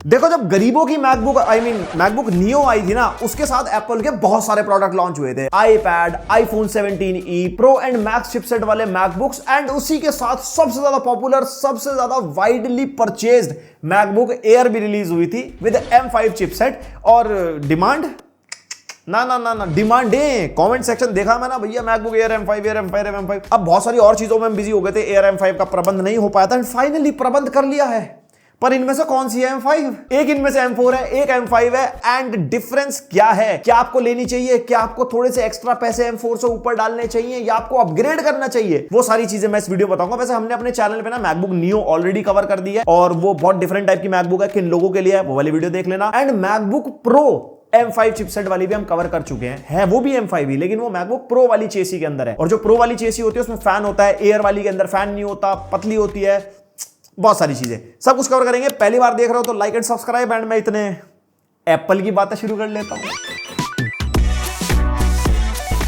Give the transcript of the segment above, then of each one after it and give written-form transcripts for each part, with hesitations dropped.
देखो जब गरीबों की मैकबुक मैकबुक नियो आई थी ना, उसके साथ एप्पल के बहुत सारे प्रोडक्ट लॉन्च हुए थे। IPad, iPhone 17e pro and max chipset वाले मैकबुक्स, एंड उसी के साथ सबसे ज्यादा पॉपुलर, सबसे ज्यादा वाइडली परचेज्ड मैकबुक एयर भी रिलीज हुई थी विद M5 चिपसेट। और डिमांड ना डिमांड है। कमेंट सेक्शन देखा मैं ना, भैया मैकबुक एयर M5। अब बहुत सारी और चीजों में हम बिजी हो गए थे, एयर M5 का प्रबंध नहीं हो पाया था, फाइनली प्रबंध कर लिया है। पर इनमें से कौन सी है M5? एक इनमें से M4 है, एक M5 है। एंड डिफरेंस क्या है? क्या आपको लेनी चाहिए? क्या आपको थोड़े से एक्स्ट्रा पैसे M4 से ऊपर डालने चाहिए, या आपको अपग्रेड करना चाहिए? वो सारी चीजें मैं इस वीडियो बताऊंगा। वैसे हमने अपने चैनल पे ना मैकबुक नियो ऑलरेडी कवर कर दी है, और वो बहुत डिफरेंट टाइप की मैकबुक है। किन लोगों के लिए है वो वाली वीडियो देख लेना। And MacBook pro M5 chipset वाली भी हम कवर कर चुके हैं। है वो भी M5 ही, लेकिन वो मैकबुक प्रो वाली चेसी के अंदर है। और जो प्रो वाली चेसी होती है उसमें फैन होता है, एयर वाली के अंदर फैन नहीं होता, पतली होती है, बहुत सारी चीजें, सब कुछ कवर करेंगे। पहली बार देख रहे हो तो लाइक एंड सब्सक्राइब। एंड मैं इतने एप्पल की बातें शुरू कर लेता हूं।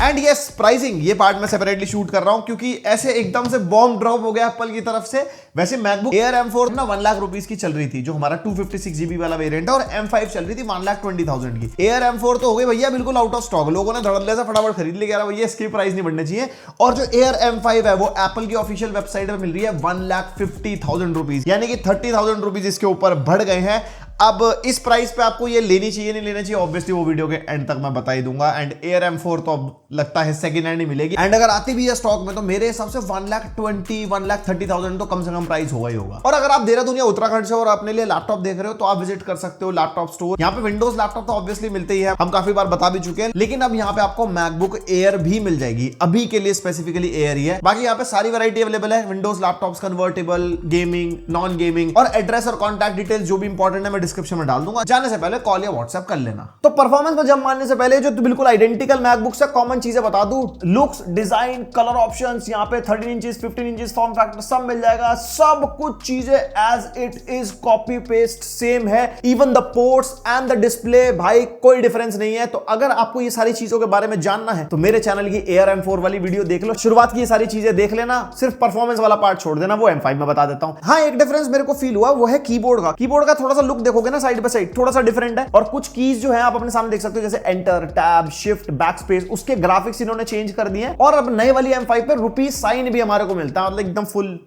एंड यस, प्राइसिंग ये पार्ट मैं सेपरेटली शूट कर रहा हूं, क्योंकि ऐसे एकदम से बॉम्ब ड्रॉप हो गया एप्पल की तरफ से। वैसे मैकबुक एयर M4 ना 1 लाख रुपीस की चल रही थी, जो हमारा 256 GB वाला वेरिएंट है, और M5 चल रही थी 1,20,000 की। एयर M4 तो हो गई भैया बिल्कुल आउट ऑफ स्टॉक, लोगों ने धड़ल्ले से फटाफट खरीद लिया, भैया इसकी प्राइस नहीं बढ़नी चाहिए। और जो एयर M5 है वो एप्पल की ऑफिशियल वेबसाइट पर मिल रही है 1,50,000 रुपीज, यानी कि 30,000 रुपीज इसके ऊपर बढ़ गए हैं। अब इस प्राइस पे आपको ये लेनी चाहिए नहीं लेनी चाहिए, ऑब्वियसली वो वीडियो के एंड तक मैं बता ही दूंगा। एंड एयर M4 तो अब लगता है सेकंड हैंड ही मिलेगी, एंड अगर आती भी है स्टॉक में तो मेरे हिसाब से 1,20,000-1,30,000 तो कम से कम प्राइस होगा ही होगा। और अगर आप देहरादून या उत्तराखंड से और अपने लिए लैपटॉप देख रहे हो तो आप विजिट कर सकते हो लैपटॉप स्टोर। यहाँ पे विंडोज लैपटॉप तो ऑब्वियसली मिलते ही है, हम काफी बार बता भी चुके हैं, लेकिन अब यहाँ पे आपको मैकबुक एयर भी मिल जाएगी। अभी के लिए स्पेसिफिकली एयर ही है, बाकी यहाँ पे सारी वैरायटी अवेलेबल है। Windows laptops, convertible, gaming, non gaming, और एड्रेस और कॉन्टैक्ट डिटेल्स जो भी इंपॉर्टेंट है मैं डिस्क्रिप्शन में डाल दूंगा। जाने से पहले कॉल या व्हाट्सएप कर लेना। तो परफॉर्मेंस में जंप मारने से पहले जो बिल्कुल आइडेंटिकल मैकबुक से कॉमन चीजें बता दूं, लुक्स, डिजाइन, कलर ऑप्शंस, यहाँ पे 13 इंचेस, 15 इंचेस फॉर्म फैक्टर सब मिल जाएगा। सब कुछ चीजें as it is copy paste same है। Even the ports and the display, भाई कोई डिफरेंस नहीं है। तो अगर आपको ये सारी चीजों के बारे में जानना है तो मेरे चैनल की एयर M4 वाली वीडियो देख लो, शुरुआत की ये सारी चीजें देख लेना, सिर्फ परफॉर्मेंस वाला पार्ट छोड़ देना, वो M5 में बता देता हूं। हाँ, एक डिफरेंस मेरे को फील हुआ, वो है कीबोर्ड का। कीबोर्ड का थोड़ा सा लुक देखोगे ना साइड बाय साइड, थोड़ा सा डिफरेंट है। और कुछ कीज जो है आप अपने सामने देख सकते हो, जैसे एंटर, टैब, शिफ्ट, बैकस्पेस, उसके ग्राफिक्स इन्होंने चेंज कर दिए हैं। और अब नए वाली M5 पे रुपीज साइन भी हमारे को मिलता है, मतलब एकदम फुल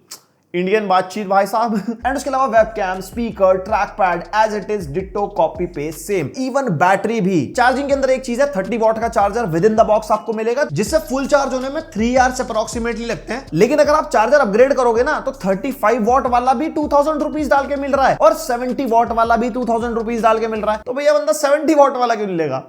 इंडियन बातचीत भाई साहब। एंड उसके अलावा webcam, speaker, track pad as it is ditto copy paste same. Even battery भी, चार्जिंग के अंदर एक चीज है, 30 वॉट का charger with in the box आपको मिलेगा, जिससे फुल चार्ज होने में 3 आवर्स अप्रोक्सीमेटली लगते हैं। लेकिन अगर आप चार्जर अपग्रेड करोगे ना तो 35 वॉट वाला भी 2,000 रुपीज डाल के मिल रहा है, और 70 वॉट वाला भी 2,000 रुपीज डाल के मिल रहा है। तो भैया बंदा 70 वॉट वाला क्यों नहीं लेगा?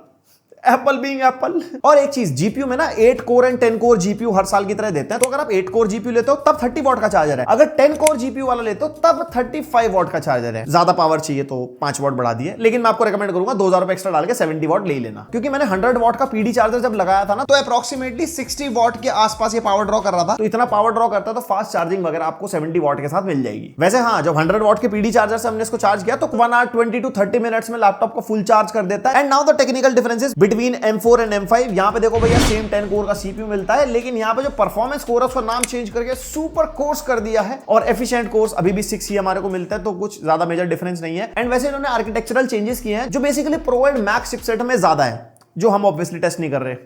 Apple being Apple. और एक चीज, जीपीयू में ना 8 कोर एंड 10 कोर जीपीयू हर साल की तरह देते हैं। तो अगर आप 8 कोर जीपीयू लेते हो तब 30 वॉट का चार्जर है, अगर 10 कोर जीपीयू वाला लेते हो तब 35 वॉट का चार्जर है। ज्यादा पावर चाहिए तो 5 वॉट बढ़ा दिए, लेकिन मैं आपको रेकमेंड करूंगा 2,000 रुपए एक्स्ट्रा डाल के 70 वॉट ले लेना, क्योंकि मैंने 100 वॉट का पीडी चार्जर जब लगाया था ना तो अप्रोक्सीमेटली 60 वॉट के आसपास ये पावर ड्रॉ कर रहा था। तो इतना पावर ड्रॉ करता तो फास्ट चार्जिंग वगैरह आपको 70 वॉट के साथ मिल जाएगी। वैसे हाँ, जब 100 वॉट के पीडी चार्जर से हमने इसको चार्ज किया तो 1 आवर 20 to 30 मिनट्स में लैपटॉप को फुल चार्ज कर देता है। And now the technical differences between M4 and M5। यहाँ पे देखो भैया सेम 10 कोर का सीपीयू मिलता है, लेकिन यहाँ पे जो परफॉर्मेंस कोर है उसका नाम चेंज करके सुपर कोर्स कर दिया है, और एफिशिएंट कोर्स अभी भी 6 ही हमारे को मिलता है, तो कुछ ज्यादा मेजर डिफरेंस नहीं है। एंड वैसे इन्होंने आर्किटेक्चरल चेंजेस किए हैं जो basically pro and max chipset में ज्यादा है, जो हम ऑब्वियसली टेस्ट नहीं कर रहे।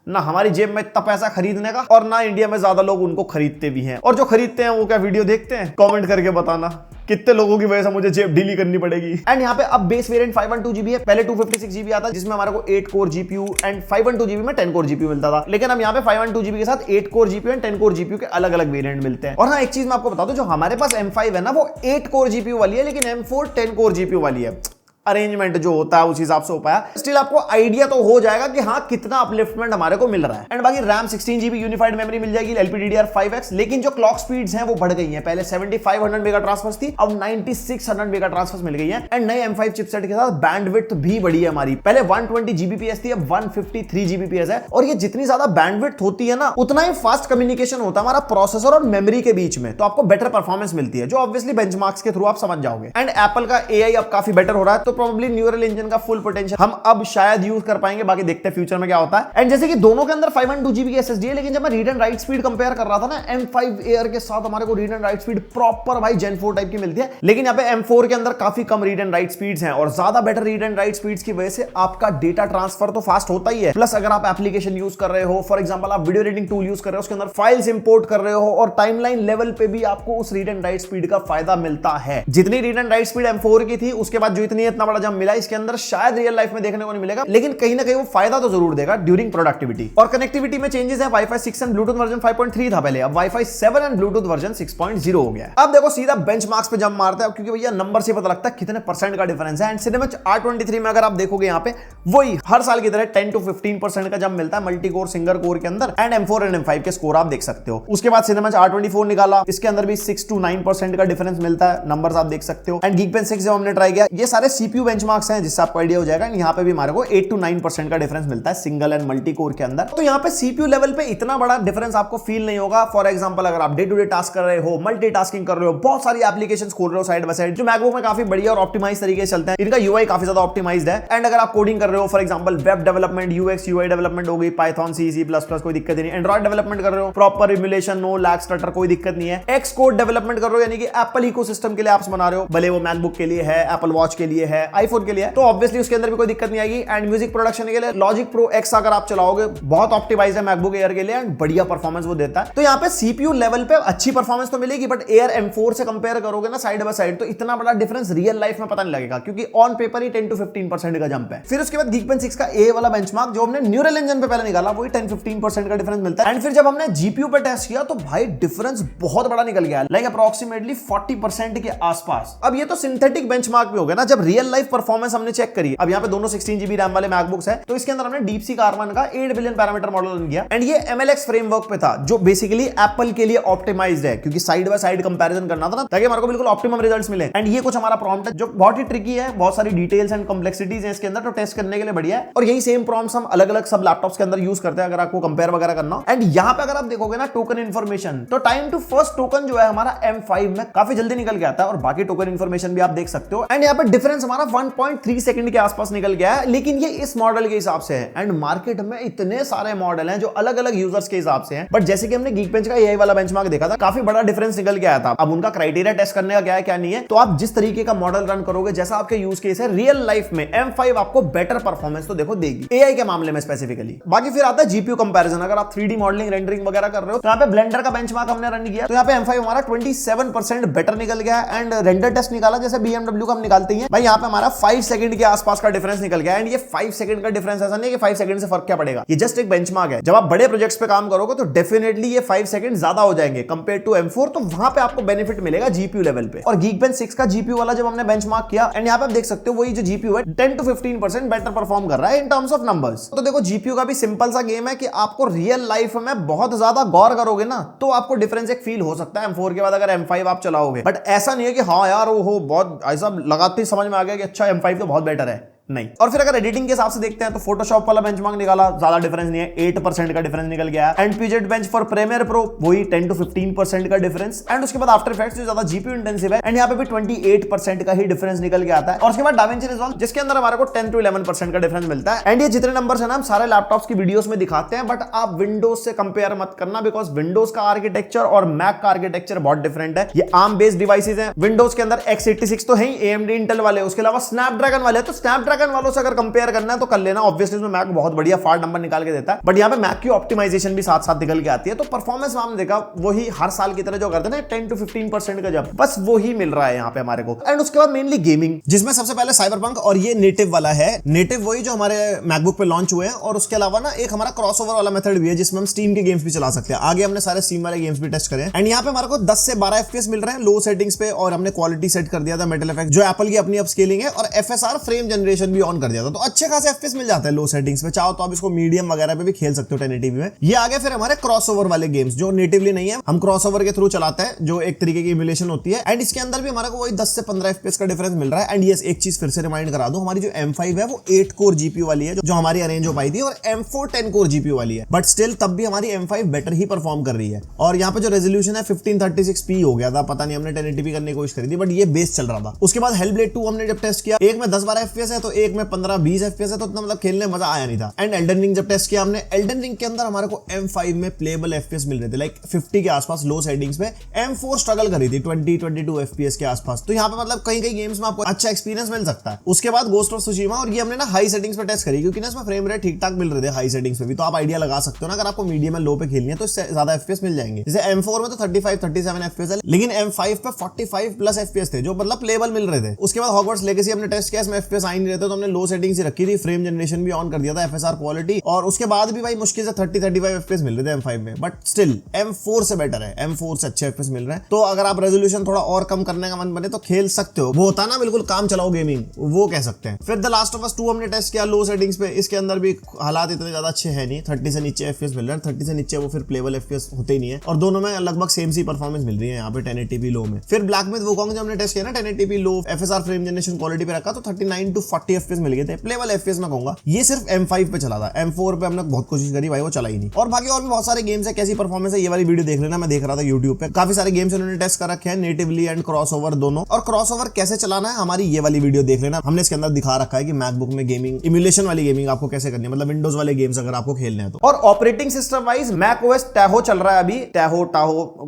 ना हमारी जेब में इतना पैसा खरीदने का, और ना इंडिया में ज्यादा लोग उनको खरीदते भी हैं। और जो खरीदते हैं वो क्या वीडियो देखते हैं? कमेंट करके बताना कितने लोगों की वजह से मुझे जेब ढीली करनी पड़ेगी। एंड यहाँ पे अब बेस वेरिएंट 512 GB है, पहले 256 GB आता जिसमें हमारे को 8 कोर जीपीयू एंड 512 GB में 10 कोर जीपीयू मिलता था। लेकिन अब यहाँ पे 512 GB के साथ 8 core GPU and 10 core GPU के अलग अलग वेरिएंट मिलते हैं। और हाँ, एक चीज मैं आपको बता दूं, जो हमारे पास M5 है ना वो 8 कोर जीपीयू वाली है, लेकिन M4 10 कोर जीपीयू वाली है। अरेंजमेंट जो होता है उस हिसाब से हो पाया। स्टिल आपको आइडिया तो हो जाएगा कि हाँ कितना अपलिफ्टमेंट हमारे को मिल रहा है। एंड बाकी रैम 16 GB यूनिफाइड मेमोरी मिल जाएगी LPDDR5X, लेकिन जो क्लॉक स्पीड्स हैं वो बढ़ गई हैं। पहले 7500 मेगा ट्रांसफर्स थी, अब 9600 मेगा ट्रांसफर्स मिल गई है। एंड नए M5 चिपसेट के साथ बैंडविड्थ भी बढ़ी है हमारी, पहले 120 Gbps थी, अब 153 Gbps है। और ये जितनी ज्यादा बैंडविड्थ होती है ना उतना ही फास्ट कम्युनिकेशन होता है हमारा प्रोसेसर और मेमोरी के बीच में, तो आपको बेटर परफॉर्मेंस मिलती है, जो ऑब्वियसली बेंचमार्क्स के थ्रू आप समझ जाओगे। एंड एप्पल का AI अब काफी बेटर हो रहा है, तो प्रोबेबली न्यूरल इंजन का फुल पोटेंशियल हम अब शायद यूज कर पाएंगे, बाकी देखते हैं फ्यूचर में क्या होता है। एंड जैसे कि दोनों के अंदर 512 GB की SSD है, लेकिन जब मैं read and right speed compare कर रहा था ना M5 Air के साथ, हमारे को read and right speed proper भाई Gen 4 टाइप की मिलती है। लेकिन यहाँ पे M4 के अंदर काफी कम रीड एंड राइट स्पीड्स हैं, और ज्यादा better read and right speeds की वजह से आपका डेटा ट्रांसफर तो फास्ट होता ही है, प्लस अगर आप एप्लीकेशन यूज कर रहे हो, फॉर एग्जांपल आप वीडियो एडिटिंग टूल यूज कर रहे हो, उसके अंदर फाइल्स इंपोर्ट कर रहे हो, और टाइमलाइन लेवल पे भी आपको उस रीड एंड राइट स्पीड का फायदा मिलता है। जितनी read and right speed M4 की थी, उसके बाद जो इतना बड़ा जंप मिला इसके अंदर शायद रियल लाइफ में देखने को नहीं मिलेगा, लेकिन कहीं ना कहीं वो फायदा तो जरूर देगा ड्यूरिंग प्रोडक्टिविटी। और कनेक्टिविटी में चेंजेस है, वाईफाई 6 एंड ब्लूटूथ वर्जन 5.3 था पहले, अब वाईफाई 7 एंड ब्लूटूथ वर्जन 6.0 हो गया है। अब देखो सीधा बेंचमार्क्स पे जंप मारते हैं, क्योंकि भैया नंबर से पता लगता है कितने परसेंट का डिफरेंस है। एंड सिनेमा R23 में अगर आप देखोगे यहाँ पे वही हर साल की तरह 10 to 15% का जंप मिलता है मल्टी कोर सिंगल कोर के अंदर, एंड M4 एंड M5 के स्कोर आप देख सकते हो। उसके बाद सिनेमा R24 निकाला, इसके अंदर भी 6 to 9% का डिफरेंस मिलता है, नंबर्स आप देख सकते हो। एंड Geekbench 6 जब हमने ट्राई किया, ये सारे CPU बेंचमार्क्स हैं जिससे आपको आइडिया हो जाएगा। यहाँ पे भी हमारे को 8 to 9% का डिफरेंस मिलता है सिंगल एंड मल्टी कोर के अंदर। तो यहाँ पे CPU लेवल पे इतना बड़ा डिफरेंस आपको फील नहीं होगा। फॉर एग्जांपल अगर आप डे टू डे टास्क कर रहे हो, मल्टीटास्किंग कर रहे हो, बहुत सारी एप्लीकेशंस खोल रहे हो साइड बाय साइड, जो मैकबुक में काफी बढ़िया और ऑप्टिमाइज तरीके से चलते हैं, इनका UI काफी ज्यादा ऑप्टिमाइज्ड है। एंड अगर आप कोडिंग कर रहे हो, for example web development, UX UI development हो गई, पाइथन C++, कोई दिक्कत नहीं। एंड्रॉइड डेवलपमेंट कर रहे हो, proper emulation, no lag stutter, कोई दिक्कत नहीं है। एक्स कोड डेवलपमेंट कर रहे हो, यानी कि एप्पल इकोसिस्टम के लिए एप्स बना रहे हो, भले वो मैकबुक के लिए है, एप्पल वॉच के लिए है, आईफोन के लिए है, तो ऑब्वियसली उसके अंदर भी कोई दिक्कत नहीं आएगी। एंड म्यूजिक प्रोडक्शन के लिए लॉजिक प्रो X अगर आप चलाओगे, बहुत ऑप्टिमाइज है मैकबुक एयर के लिए, एंड बढ़िया परफॉर्मेंस वो देता है। तो यहाँ पे CPU लेवल पे अच्छी परफॉर्मेंस तो मिलेगी, बट एयर M4 से कंपेयर करोगे ना साइड बाय साइड, तो इतना बड़ा डिफरेंस रियल लाइफ में पता नहीं लगेगा, क्योंकि ऑन पेपर ही 10 to 15% का जंप है। फिर उसके बाद Geekbench 6 का A वाला बेंचमार्क जो हमने न्यूरल इंजन पे पहले निकाला, वही 10-15% का डिफरेंस मिलता है। एंड फिर जब हमने GPU पे टेस्ट किया, तो भाई डिफरेंस बहुत बड़ा निकल गया, लाइक अप्रोक्सीमेटली 40% के आसपास। अब ये तो सिंथेटिक बेंचमार्क भी हो गया ना, जब रियल लाइफ परफॉर्मेंस हमने चेक करी। अब यहाँ पे दोनों 16 GB रैम वाले मैकबुक्स है, तो इसके अंदर हमने DeepSeek R1 का 8 बिलियन पैरामीटर मॉडल रन किया, एंड ये MLX फ्रेमवर्क पे था, जो बेसिकली एप्पल के लिए ऑप्टिमाइज्ड है, क्योंकि साइड बाय साइड कंपैरिजन करना था ना, ताकि हमारे को बिल्कुल ऑप्टिमम रिजल्ट्स मिले। एंड ये कुछ हमारा प्रॉम्प्ट है जो बहुत ही ट्रिकी है, बहुत सारी डिटेल्स एंड कॉम्प्लेक्सिटीज है इसके अंदर, तो टेस्ट करने के लिए बढ़िया है। और यही सेम प्रॉम्प्ट्स हम अलग अलग सब लैपटॉप्स के अंदर यूज करते हैं, अगर आपको कंपेयर वगैरह करना हो। एंड यहाँ पे अगर आप देखोगे ना टोकन इन्फॉर्मेशन, तो टाइम टू फर्स्ट टोकन जो है हमारा M5 में काफी जल्दी निकल के आता है, और बाकी टोकन इन्फॉर्मेशन भी आप देख सकते हो। एंड यहाँ पे डिफरेंस हमारा 1.3 सेकंड के आसपास निकल गया है, लेकिन ये इस मॉडल के हिसाब से है। एंड मार्केट में इतने सारे मॉडल हैं जो अलग अलग यूजर्स के हिसाब से हैं, बट जैसे कि हमने Geekbench का AI वाला बेंचमार्क देखा था, काफी बड़ा डिफरेंस निकल के आया था। अब उनका क्राइटेरिया टेस्ट करने का क्या है क्या नहीं है, तो आप जिस तरीके का मॉडल रन करोगे, जैसा आपके यूज केस है, रियल लाइफ में M5 आपको बेटर परफॉर्मेंस तो देखो देगी AI के मामले में स्पेसिफिकली। बाकी फिर आता है GPU कंपैरिजन। अगर आप 3D मॉडलिंग, रेंडरिंग वगैरह कर रहे हो, तो यहाँ पे ब्लेंडर का बेंचमार्क हमने रन किया, तो यहाँ पे M5 हमारा 27% बेटर निकल गया। एंड रेंडर टेस्ट निकाला जैसे BMW का हम निकालते हैं भाई, यहाँ पे हमारा 5 सेकंड के आसपास का डिफरेंस निकल गया। एंड ये 5 सेकंड का डिफरेंस ऐसा नहीं कि 5 सेकंड से फर्क क्या पड़ेगा, ये जस्ट एक बेंचमार्क है। जब आप बड़े प्रोजेक्ट्स पे काम करोगे, तो डेफिनेटली ये 5 सेकंड ज्यादा हो जाएंगे कंपेयर टू M4, तो वहां पे आपको बेनिफिट मिलेगा GPU लेवल पे। और Geekbench 6 का GPU वाला जब हमने बेंचमार्क किया, एंड यहाँ पे आप देख सकते हो वही जो GPU है 10 to 15% बेटर परफॉर्म कर रहा है इन टर्म्स ऑफ नंबर्स। तो देखो GPU का भी सिंपल सा गेम है कि आपको रियल लाइफ में बहुत ज्यादा गौर करोगे ना, तो आपको डिफरेंस एक फील हो सकता है M4 के बाद अगर M5 आप चलाओगे। बट ऐसा नहीं है कि हाँ यार वो बहुत ऐसा लगाते ही समझ में आ गया कि अच्छा M5 तो बहुत बेटर है, नहीं। और फिर अगर एडिटिंग के हिसाब से देखते हैं, तो फोटोशॉप वाला बेंचमार्क निकाला, ज्यादा डिफरेंस नहीं है, 8% का डिफरेंस निकल गया। And Puget bench for Premiere Pro, वही 10 to 15% का डिफरेंस। एंड उसके बाद आफ्टर इफेक्ट्स जो ज्यादा GPU इंटेंसिव है, एंड यहाँ पे भी 28% का ही डिफरेंस निकल के आता है। और उसके बाद DaVinci Resolve, जिसके अंदर हमारे को 10 to 11% का डिफरेंस मिलता है। एंड ये जितने नंबर्स है ना, हम सारे लैपटॉप्स की वीडियोस में दिखाते हैं, बट आप विंडोज से कंपेयर मत करना, बिकॉज विंडोज का आर्किटेक्चर और मैक का आर्किटेक्चर बहुत डिफरेंट है। ये ARM बेस्ड डिवाइसेज हैं, विंडोज के अंदर x86 तो है ही, AMD इंटेल वाले, उसके अलावा स्नैपड्रैगन वाले। तो स्नैपड्रैगन वालों से अगर कंपेयर करना है तो कर लेना, ऑब्वियसली उसमें मैक बहुत बढ़िया फाड़ नंबर निकाल के देता है, बट यहाँ पे मैक की ऑप्टिमाइजेशन भी साथ साथ निकल के आती है। तो परफॉर्मेंस में हमने देखा वही हर साल की तरह जो करते हैं 10 to 15% का जब, बस वही मिल रहा है यहाँ पे हमारे को। एंड उसके बाद मेनली गेमिंग, जिसमें सबसे पहले साइबरपंक, और ये नेटिव वाला है। नेटिव वही जो हमारे मैकबुक पे लॉन्च हुए हैं, और उसके अलावा ना एक हमारा क्रॉसओवर वाला मेथड भी है, जिसमें हम स्टीम के गेम्स भी चला सकते हैं। आगे हमने सारे स्टीम वाले गेम्स भी टेस्ट करे। एंड यहाँ पे हमारे को 10 से 12 FPS मिल रहे हैं लो सेटिंग्स पे, और हमने क्वालिटी सेट कर दिया था मेटल इफेक्ट, जो एप्पल की अपनी अपस्केलिंग है, और FSR फ्रेम जनरेशन जेनरेशन भी ऑन कर दिया था, तो अच्छे खासे FPS मिल जाते हैं लो सेटिंग्स पे। चाहो तो आप इसको मीडियम वगैरह पे भी खेल सकते हो 1080p में। ये आगे फिर हमारे क्रॉसओवर वाले गेम्स जो नेटिवली नहीं है, हम क्रॉसओवर के थ्रू चलाते हैं, जो एक तरीके की इमुलेशन होती है। एंड इसके अंदर भी हमारे को वही 10 से 15 FPS का डिफरेंस मिल रहा है। एंड यस, एक चीज फिर से रिमाइंड करा दूं, हमारी जो M5 है वो 8 कोर GPU वाली है, जो हमारी अरेंज हो पाई थी, और M4 10 कोर GPU वाली है। बट स्टिल तब भी हमारी M5 बेटर ही परफॉर्म कर रही है। और यहाँ पे जो रेजोल्यूशन है 1536p हो गया था, पता नहीं हमने 1080p करने की कोशिश करी थी, बट ये बेस चल रहा था। उसके बाद Hellblade 2 हमने जब टेस्ट किया, एक में 10-12 FPS है तो एक में 15-20 FPS है, तो इतना मतलब खेलने में मजा आया नहीं था। एंड एल्डन रिंग जब टेस्ट किया हमने, एल्डन रिंग के अंदर हमारे को M5 में प्लेबल FPS मिल रहे थे, लाइक 50 के आसपास लो सेटिंग्स पे। M4 स्ट्रगल करी थी 20-22 FPS के आसपास। तो यहाँ पे मतलब कई गेम्स में आपको अच्छा एक्सपीरियंस मिल सकता है। उसके बाद गोस्ट ऑफ सुशीमा, और ये हमने ना हाई सेटिंग्स पे टेस्ट करी, क्योंकि ना इसमें फ्रेम रेट ठीक ठाक मिल रहे थे हाई सेटिंग्स पे भी। तो आप आइडिया लगा सकते हो ना, अगर आपको मीडियम में लो पे खेलनी है तो इससे ज्यादा FPS मिल जाएंगे। जैसे M4 में तो 35-37 FPS है, लेकिन M5 पे 45+ FPS थे, जो मतलब प्लेबल मिल रहे थे। उसके बाद हॉगवर्ट्स लेगेसी हमने टेस्ट किया, इसमें FPS आ नहीं रहे थे, तो हमने लो सेटिंग्स ही रखी थी, फ्रेम जनरेशन भी ऑन कर दिया था, FSR क्वालिटी, और उसके बाद भी भाई मुश्किल से 30-35 FPS मिल रहे थे M5 में। बट स्टिल M4 से बेटर है, M4 से अच्छे FPS मिल रहे हैं। तो अगर आप रेजोल्यूशन थोड़ा और कम करने का मन बने तो खेल सकते हो। वो होता ना बिल्कुल काम चलाओ गेमिंग, वो कह सकते हैं। फिर द लास्ट ऑफ अस 2 हमने टेस्ट किया लो सेटिंग्स पे, इसके अंदर भी हालात इतने ज्यादा अच्छे है नहीं, 30 से नीचे FPS मिल रहा है, 30 से नीचे वो फिर प्लेबल FPS होते ही नहीं है, और दोनों में लगभग सेम सी परफॉर्मेंस मिल रही है यहाँ पे 1080p लो में। फिर ब्लैक मिथ वुकोंग जो हमने टेस्ट किया ना 1080p लो FSR फ्रेम जनरेशन क्वालिटी पे रखा, तो 39-40 FPS मिल गए थे, प्लेबल FPS में कहूंगा। ये सिर्फ M5 पे चला था, M4 पे हमने बहुत कोशिश करी भाई, वो चला ही नहीं। और बाकी और भी बहुत सारे गेम्स है, कैसी परफॉर्मेंस है ये वाली वीडियो देख लेना, मैं देख रहा था YouTube पे, काफी सारे गेम्स उन्होंने टेस्ट कर रखे हैं, नेटिवली एंड क्रॉसओवर दोनों। और क्रॉसओवर कैसे चलाना है हमारी ये वाली वीडियो देख लेना, हमने इसके अंदर दिखा रखा है कि मैकबुक में गेमिंग इमुलेशन वाली गेमिंग आपको कैसे करनी है, मतलब विंडोज वाले गेम्स अगर आपको खेलने हैं तो। और operating system wise macOS Tahoe चल रहा है अभी, Tahoe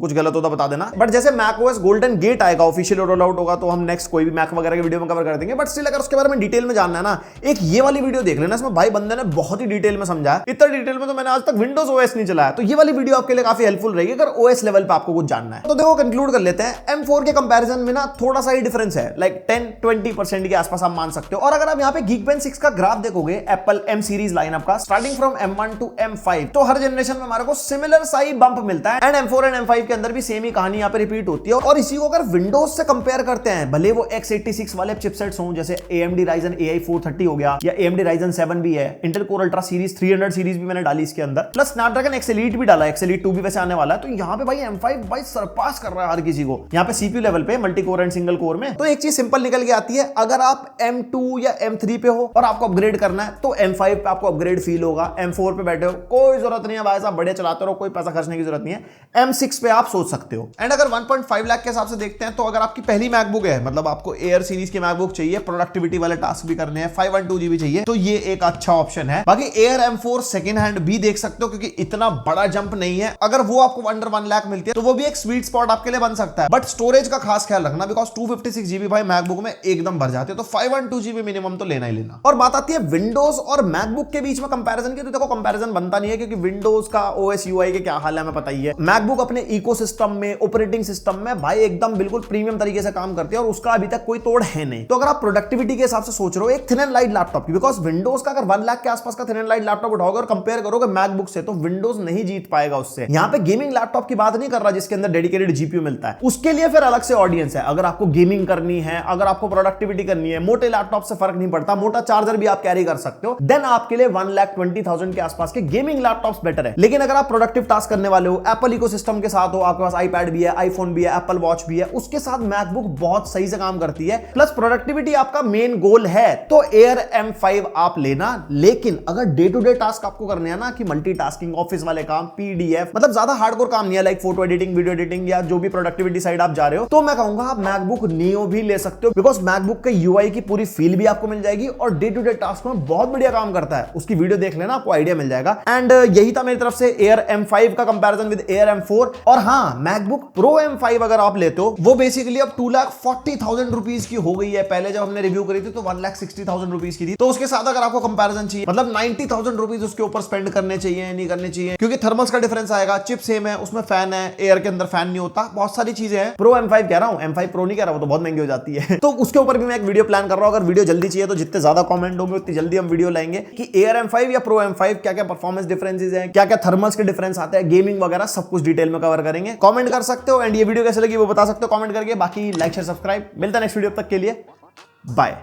कुछ गलत होता बता देना। बट जैसे macOS गोल्डन गेट आएगा, ऑफिशियल रोल आउट होगा, तो हम नेक्स्ट कोई भी मैक वगैरह की वीडियो में कवर कर देंगे। बट स्टिल अगर उसके बारे में डिटेल में जानना है ना, एक ये वाली वीडियो देख लेना, इसमें भाई बंदे ने बहुत ही डिटेल में समझाया। इतना डिटेल में तो मैंने आज तक विंडोज OS नहीं चलाया, तो ये वाली वीडियो आपके लिए काफी हेल्पफुल रहेगी अगर OS लेवल पे आपको कुछ जानना है। तो देखो कंक्लूड कर लेते हैं, M4 के कंपैरिजन में ना थोड़ा सा ही डिफरेंस है, लाइक 10-20% के आसपास आप मान सकते हो। और अगर आप यहाँ पे Geekbench 6 का ग्राफ देखोगे, एप्पल M सीरीज लाइनअप का, starting from M1 to M5, तो हर जनरेशन में हमारे को सिमिलर सा ही बंप मिलता है। एंड M4 एंड M5 के अंदर भी सेम ही कहानी यहाँ पे रिपीट होती है। और इसी को अगर विंडोज से कंपेयर करते हैं, भले वो x86 वाले चिपसेट्स हों, जैसे AMD Ryzen AI 430 हो गया, या AMD Ryzen 7 भी है, Intel Core Ultra series 300 series भी मैंने डाली इसके अंदर, प्लस Snapdragon X Elite भी डाला, X Elite 2 भी वैसे आने वाला है। तो यहाँ पे भाई M5 भाई सरपास कर रहा है हर किसी को यहाँ पे CPU लेवल पे, multi core and single core में। तो एक चीज सिंपल निकल के आती है, अगर आप M2 या M3 पे हो और आपको अपग्रेड करना है, तो M5 पे आपको अपग्रेड फील होगा। M4 पे बैठे हो कोई जरूरत नहीं है भाई साहब, बढ़िया चलाते रहो, कोई पैसा खर्चने की जरूरत नहीं है। M6 पे आप सोच सकते हो। एंड अगर 1.5 लाख के हिसाब से देखते हैं, तो अगर आपकी पहली मैकबुक है, मतलब आपको एयर सीरीज की मैकबुक चाहिए, प्रोडक्टिविटी वाले टास्क भी करने हैं, 512 GB चाहिए, तो ये एक अच्छा ऑप्शन है। बाकी एयर M4 सेकंड हैंड भी देख सकते हो, क्योंकि इतना बड़ा जंप नहीं है। अगर वो आपको अंडर 1 लाख मिलती है, तो वो भी एक स्वीट स्पॉट आपके लिए बन सकता है। बट स्टोरेज का खास ख्याल रखना, बिकॉज 256 GB भाई मैकबुक में एकदम भर जाते हैं, तो 512 GB मिनिमम तो लेना ही लेना। और बात आती है विंडोज और मैकबुक के बीच में कंपैरिजन की, तो देखो कंपैरिजन बनता नहीं है, क्योंकि विंडोज का OS UI के क्या हाल है हमें पता ही है। मैकबुक अपने इकोसिस्टम में, ऑपरेटिंग सिस्टम में भाई एकदम बिल्कुल प्रीमियम तरीके से काम करती है, और उसका अभी तक कोई तोड़ है नहीं। तो अगर आप प्रोडक्टिविटी के हिसाब से सोच रहे हो एक थिन एंड लाइट लैपटॉप की, बिकॉज विंडोज का अगर 1 लाख के आसपास का थिन एंड लाइट लैपटॉप उठाओगे और कंपेयर करोगे मैकबुक से, तो विंडोज नहीं जीत पाएगा उससे। यहाँ पे गेमिंग लैपटॉप की बात नहीं कर रहा जिसके अंदर डेडिकेटेड GPU मिलता है, उसके लिए फिर अलग से ऑडियंस है। अगर आपको गेमिंग करनी है, अगर आपको प्रोडक्टिविटी करनी है, मोटे लैपटॉप से फर्क नहीं पड़ता, मोटा चार्जर भी आप कैरी कर सकते हो, देन आपके लिए 1,20,000 के आसपास के गेमिंग लैपटॉप्स बेटर है। लेकिन अगर आप प्रोडक्टिव टास्क करने वाले हो, एप्पल इकोसिस्टम के साथ हो, आपके पास iPad भी है, iPhone भी है, एप्पल वॉच भी है, उसके साथ मैकबुक बहुत सही से काम करती है, प्लस प्रोडक्टिविटी आपका मेन गोल है, तो एयर M5 आप लेना। लेकिन अगर डे टू डे टास्क आपको करने हैं ना, कि मल्टीटास्किंग, ऑफिस वाले काम, PDF, मतलब ज्यादा हार्डकोर काम नहीं है, like photo editing, video editing, या जो भी प्रोडक्टिविटी साइड आप जा रहे हो, तो मैं कहूंगा आप मैकबुक नियो भी ले सकते हो, बिकॉज मैकबुक के UI की पूरी फील भी आपको मिल जाएगी, और डे टू डे टास्क में बहुत बढ़िया काम करता है। उसकी वीडियो देख लेना, आपको आइडिया मिल जाएगा। एंड यही था मेरी तरफ से एयर M5 का कंपैरिजन विद एयर M4। और हाँ, मैकबुक प्रो M5 अगर आप लेते हो, वो बेसिकली अब 2,40,000 रुपीज की हो गई है। पहले जब हमने रिव्यू करी थी तो 1,60,000 रुपीज की थी। तो उसके साथ अगर आपको कंपैरिजन चाहिए, मतलब 90,000 रुपीज उसके ऊपर स्पेंड करने चाहिए, नहीं करने चाहिए, क्योंकि थर्मल्स का डिफरेंस आएगा, चिप सेम है, उसमें फैन है, एयर के अंदर फैन नहीं होता, बहुत सारी चीजें हैं। प्रो M5 कह रहा हूं, M5 प्रो नहीं कह रहा, वो तो बहुत महंगी हो जाती है। तो उसके ऊपर भी मैं एक वीडियो प्लान कर रहा हूं। अगर वीडियो जल्दी चाहिए तो जितने ज्यादा कमेंट होंगे उतनी जल्दी हम वीडियो लाएंगे कि एयर M5 या प्रो M5 क्या क्या परफॉर्मेंस डिफरेंसेस हैं, क्या क्या थर्मल्स के डिफरेंस आते हैं, गेमिंग वगैरह सब कुछ डिटेल में कवर करेंगे। कमेंट कर सकते हो, एंड ये वीडियो कैसे लगी वो बता सकते हो कमेंट करके। बाकी लाइक शेयर सब्सक्राइब, मिलता है नेक्स्ट वीडियो तक के लिए, बाय।